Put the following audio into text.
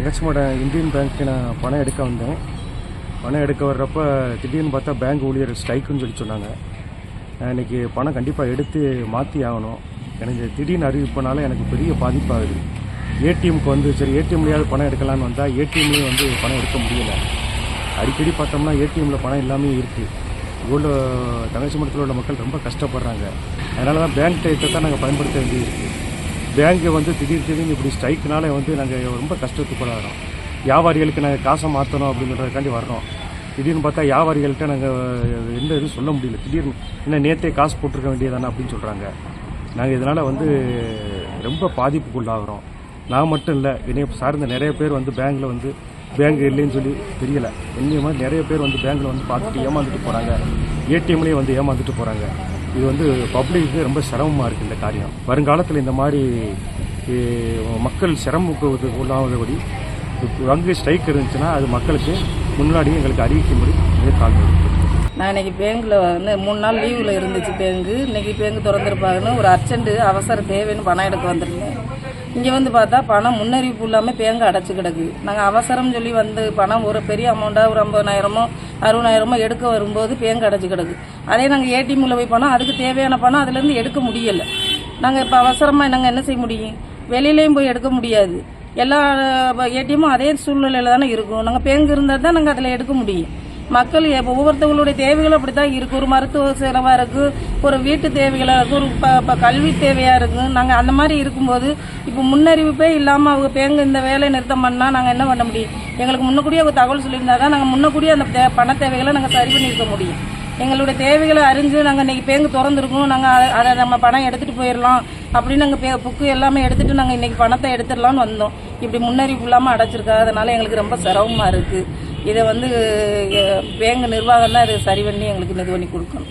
தங்கச்சியோட இந்தியன் பேங்க்கு நான் பணம் எடுக்க வந்தேன். பணம் எடுக்க வர்றப்ப திடீர்னு பார்த்தா பேங்க் ஊழியர் ஸ்ட்ரைக்குன்னு சொன்னாங்க. இன்றைக்கி பணம் கண்டிப்பாக எடுத்து மாற்றி ஆகணும். எனக்கு திடீர்னு அறிவிப்பனால எனக்கு பெரிய பாதிப்பாகுது. ஏடிஎம்க்கு சரி ஏடிஎம்லேயாவது பணம் எடுக்கலான்னு வந்தால் ஏடிஎம்லேயும் பணம் எடுக்க முடியலை. அடிக்கடி பார்த்தோம்னா ஏடிஎம்மில் பணம் எல்லாமே இருக்குது. இவ்வளோ தங்கச்சி மடத்தில் உள்ள மக்கள் ரொம்ப கஷ்டப்படுறாங்க. அதனால தான் பேங்க் டயத்தை தான் நாங்கள் பயன்படுத்த வேண்டியிருக்கு. பேங்க்கு திடீர்னு இப்படி ஸ்ட்ரைக்குனால நாங்கள் ரொம்ப கஷ்டத்துக்குள்ளாகிறோம். வியாபாரிகளுக்கு நாங்கள் காசை மாற்றணும் அப்படின்றதுக்காண்டி வர்றோம். திடீர்னு பார்த்தா வியாபாரிகள்கிட்ட நாங்கள் எந்த இதுவும் சொல்ல முடியல. திடீர்னு இன்னும் நேற்றே காசு போட்டிருக்க வேண்டியதானே அப்படின்னு சொல்கிறாங்க. நாங்கள் இதனால் ரொம்ப பாதிப்புக்குள்ளாகிறோம். நான் மட்டும் இல்லை, என்னைய சார்ந்த நிறைய பேர் பேங்க்கில் பேங்க் இல்லைன்னு சொல்லி தெரியலை. என்னைய மாதிரி நிறைய பேர் பேங்க்கில் பார்த்துட்டு ஏமாந்துட்டு போகிறாங்க. ஏடிஎம்லேயே ஏமாந்துட்டு போகிறாங்க. இது பப்ளிக்கு ரொம்ப சிரமமாக இருக்குது இந்த காரியம். வருங்காலத்தில் இந்த மாதிரி மக்கள் சிரமத்துக்கு உள்ளாதபடி வங்கி ஸ்ட்ரைக் இருந்துச்சுன்னா அது மக்களுக்கு முன்னாடியே எங்களுக்கு அறிவிக்கும்படி காண்பது. நான் இன்றைக்கி பேங்க்கில் 3 நாள் லீவில் இருந்துச்சு பேங்கு. இன்றைக்கி பேங்க் திறந்துருப்பாங்கன்னு ஒரு அர்ஜென்ட்டு அவசர தேவைன்னு பணம் எடுக்க வந்திருந்தேன். இங்கே பார்த்தா பணம் முன்னறிவிப்பு இல்லாமல் பேங்க் அடைச்சி கிடக்கு. நாங்கள் அவசரம் சொல்லி பணம் ஒரு பெரிய அமௌண்ட்டாக ஒரு 50,000மோ 60,000மோ எடுக்க வரும்போது பேங்க் அடைச்சி கிடக்கு. அதே நாங்கள் ஏடிஎம்மில் போய் பணம் அதுக்கு தேவையான பணம் அதுலேருந்து எடுக்க முடியலை. நாங்கள் இப்போ அவசரமாக நாங்கள் என்ன செய்ய முடியும்? வெளியிலையும் போய் எடுக்க முடியாது. எல்லா ஏடிஎம்மும் அதே சூழ்நிலையில் தானே இருக்கும். நாங்கள் பேங்க் இருந்தால் தான் நாங்கள் அதில் எடுக்க முடியும். மக்கள் ஒவ்வொருத்தவங்களுடைய தேவைகளும் அப்படி தான் இருக்குது. ஒரு மருத்துவ செலவாக இருக்குது, ஒரு வீட்டு தேவைகளாக இருக்குது, ஒரு கல்வி தேவையாக இருக்குது. நாங்கள் அந்த மாதிரி இருக்கும்போது இப்போ முன்னறிவிப்பே இல்லாமல் அவங்க பேங்க் இந்த வேலை நிறுத்தம் பண்ணால் நாங்கள் என்ன பண்ண முடியும்? எங்களுக்கு முன்னக்கூடியே ஒரு தகவல் சொல்லியிருந்தா தான் நாங்கள் முன்னக்கூடியே அந்த பண தேவைகளை நாங்கள் சரி பண்ணியிருக்க முடியும். எங்களுடைய தேவைகளை அறிஞ்சு நாங்கள் இன்றைக்கி பேங்க் திறந்துருக்கோம், நாங்கள் அதை நம்ம பணம் எடுத்துகிட்டு போயிடலாம் அப்படின்னு நாங்கள் புக்கு எல்லாமே எடுத்துகிட்டு நாங்கள் இன்றைக்கி பணத்தை எடுத்துடலான்னு வந்தோம். இப்படி முன்னறிவிப்பு இல்லாமல் அடைச்சிருக்கா. அதனால் எங்களுக்கு ரொம்ப சிரமமாக இருக்குது. இதை பேங்க் நிர்வாகம் தான் இதை சரி பண்ணி எங்களுக்கு இது பண்ணி கொடுக்கணும்.